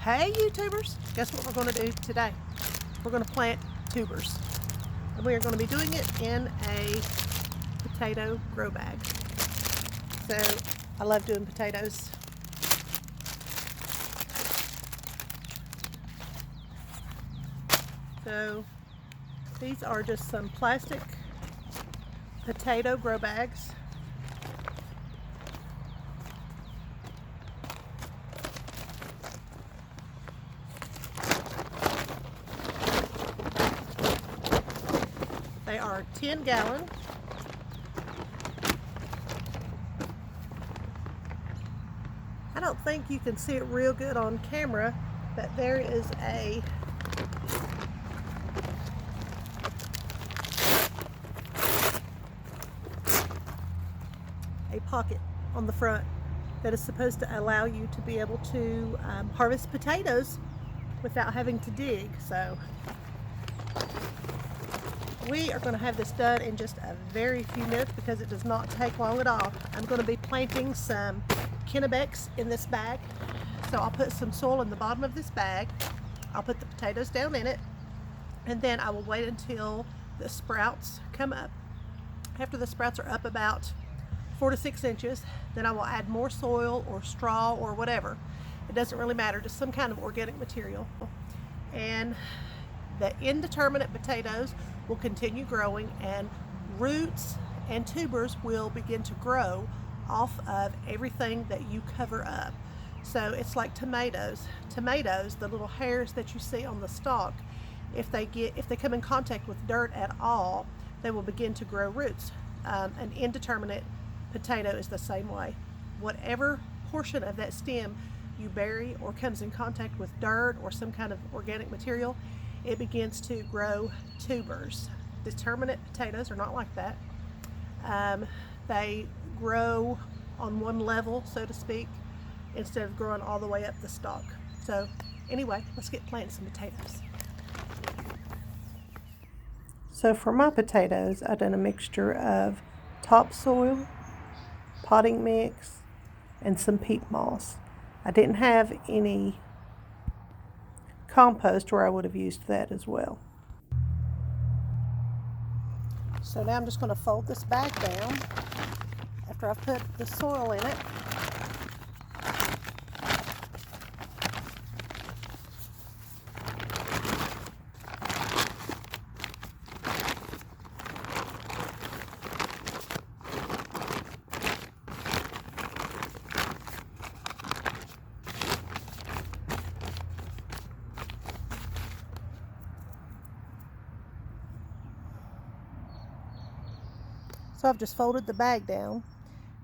Hey YouTubers, guess what we're going to do today? We're going to plant tubers. And we are going to be doing it in a potato grow bag. So I love doing potatoes. So these are just some plastic potato grow bags. They are 10 gallon. I don't think you can see it real good on camera, but there is a pocket on the front that is supposed to allow you to be able to harvest potatoes without having to dig. So we are going to have this done in just a very few minutes because it does not take long at all. I'm going to be planting some Kennebecs in this bag. So I'll put some soil in the bottom of this bag. I'll put the potatoes down in it, and then I will wait until the sprouts come up. After the sprouts are up about 4 to 6 inches, then I will add more soil or straw or whatever. It doesn't really matter, just some kind of organic material. And the indeterminate potatoes will continue growing, and roots and tubers will begin to grow off of everything that you cover up. So it's like tomatoes. Tomatoes, the little hairs that you see on the stalk, if they come in contact with dirt at all, they will begin to grow roots. An indeterminate potato is the same way. Whatever portion of that stem you bury or comes in contact with dirt or some kind of organic material, it begins to grow tubers. Determinate potatoes are not like that. They grow on one level, so to speak, instead of growing all the way up the stalk. So anyway, let's get planting some potatoes. So for my potatoes, I've done a mixture of topsoil, potting mix, and some peat moss. I didn't have any compost, where I would have used that as well. So now I'm just going to fold this bag down after I've put the soil in it. So I've just folded the bag down,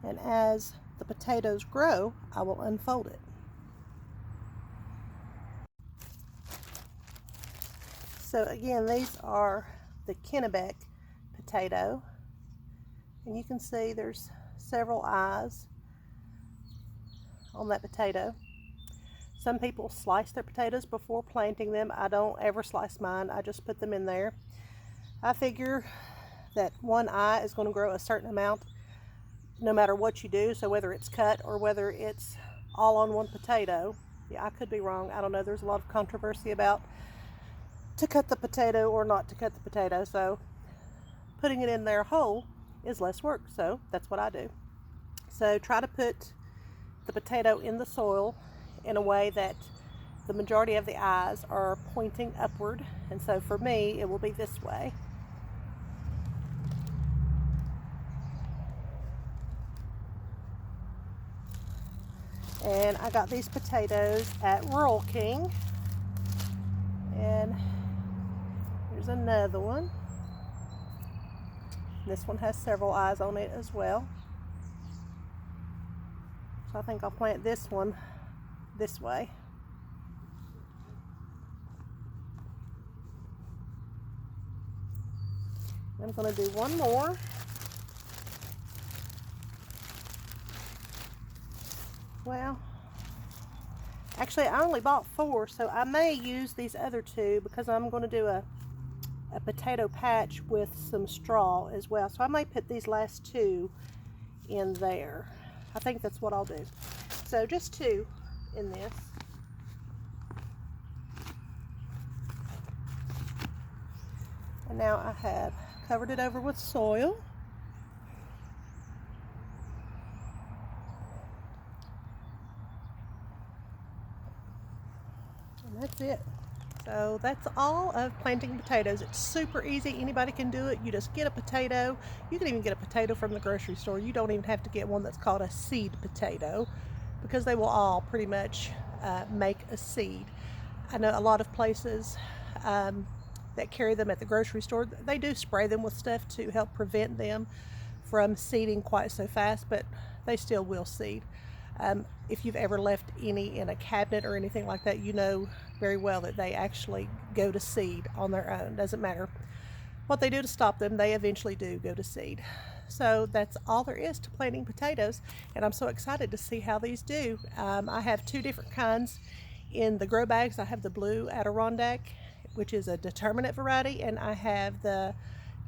and as the potatoes grow, I will unfold it. So again, these are the Kennebec potato, and you can see there's several eyes on that potato. Some people slice their potatoes before planting them. I don't ever slice mine, I just put them in there. I figure that one eye is going to grow a certain amount no matter what you do, so whether it's cut or whether it's all on one potato. Yeah, I could be wrong, I don't know. There's a lot of controversy about to cut the potato or not to cut the potato, so putting it in there whole is less work, so that's what I do. So try to put the potato in the soil in a way that the majority of the eyes are pointing upward, and so for me it will be this way. And I got these potatoes at Rural King, and here's another one. This one has several eyes on it as well. So I think I'll plant this one this way. I'm going to do one more. Well, actually I only bought 4, so I may use these other 2 because I'm going to do a potato patch with some straw as well. So I may put these last 2 in there. I think that's what I'll do. So just 2 in this. And now I have covered it over with soil. And that's it. So that's all of planting potatoes. It's super easy. Anybody can do it. You just get a potato. You can even get a potato from the grocery store. You don't even have to get one that's called a seed potato, because they will all pretty much make a seed. I know a lot of places that carry them at the grocery store, they do spray them with stuff to help prevent them from seeding quite so fast, but they still will seed. If you've ever left any in a cabinet or anything like that, you know very well that they actually go to seed on their own. Doesn't matter what they do to stop them, they eventually do go to seed. So that's all there is to planting potatoes, and I'm so excited to see how these do. I have two different kinds in the grow bags. I have the blue Adirondack, which is a determinate variety, and I have the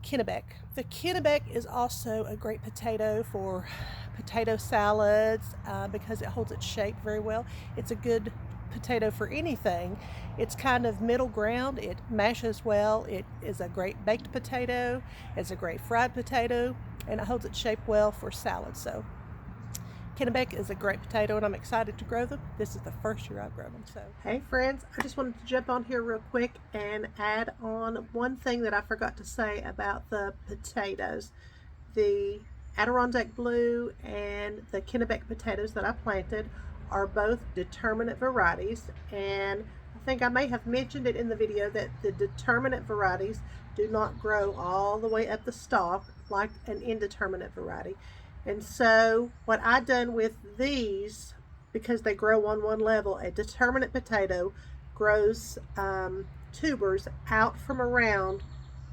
Kennebec. The Kennebec is also a great potato for potato salads because it holds its shape very well. It's a good potato for anything. It's kind of middle ground. It mashes well. It is a great baked potato. It's a great fried potato, and it holds its shape well for salad. So Kennebec is a great potato, and I'm excited to grow them. This is the first year I've grown them. So, hey friends, I just wanted to jump on here real quick and add on one thing that I forgot to say about the potatoes. The Adirondack Blue and the Kennebec potatoes that I planted are both determinate varieties, and I think I may have mentioned it in the video that the determinate varieties do not grow all the way up the stalk like an indeterminate variety. And so what I've done with these, because they grow on one level, a determinate potato grows tubers out from around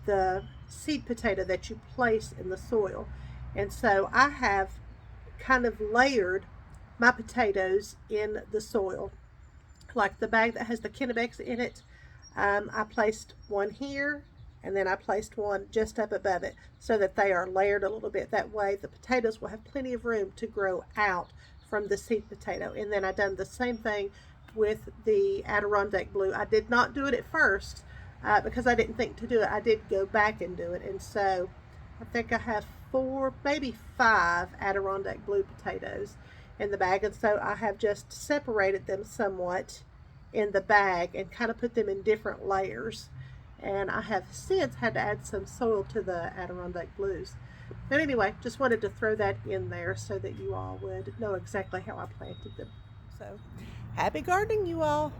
the seed potato that you place in the soil. And so I have kind of layered my potatoes in the soil. Like the bag that has the Kennebecs in it, I placed one here, and then I placed one just up above it so that they are layered a little bit. That way the potatoes will have plenty of room to grow out from the seed potato. And then I done the same thing with the Adirondack Blue. I did not do it at first because I didn't think to do it. I did go back and do it, and so I think I have 4, maybe 5 Adirondack Blue potatoes in the bag, and so I have just separated them somewhat in the bag and kind of put them in different layers. And I have since had to add some soil to the Adirondack Blues. But anyway, just wanted to throw that in there so that you all would know exactly how I planted them. So, happy gardening, you all.